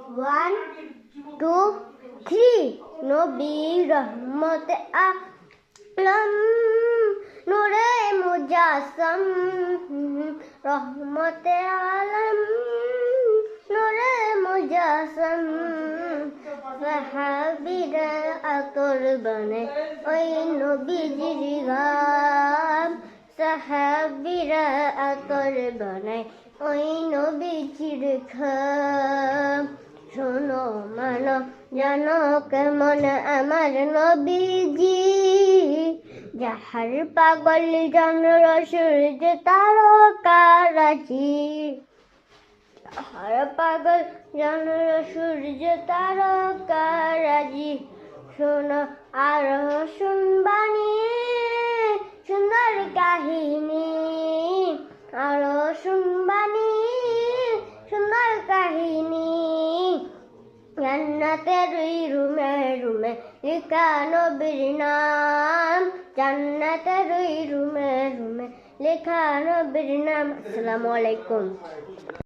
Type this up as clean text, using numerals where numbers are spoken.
1 2 3 নবী রহমতে আলম নূরে মুজাসসাম রহমতে আলম নূরে মুজাসসাম সাহাবীরা আতর বানায় ওই নবীজির গাম সাহাবীরা আতর বানায় ওই নবীজির খাম শোনো মানো জানো কেমন আমার নবীজি যাহার পাগল চন্দ্র সূর্য তারকারাজি যাহার পাগল চন্দ্র সূর্য তারকারাজি শোনো আরো শুনবানি সুন্দর কাহিনী আরো শুনবানি সুন্দর কাহিনী জান্নাতের রুমে রুমে লেখা নবীর নাম জান্নাতের রুমে রুমে লেখা নবীর নাম। আসসালামু আলাইকুম।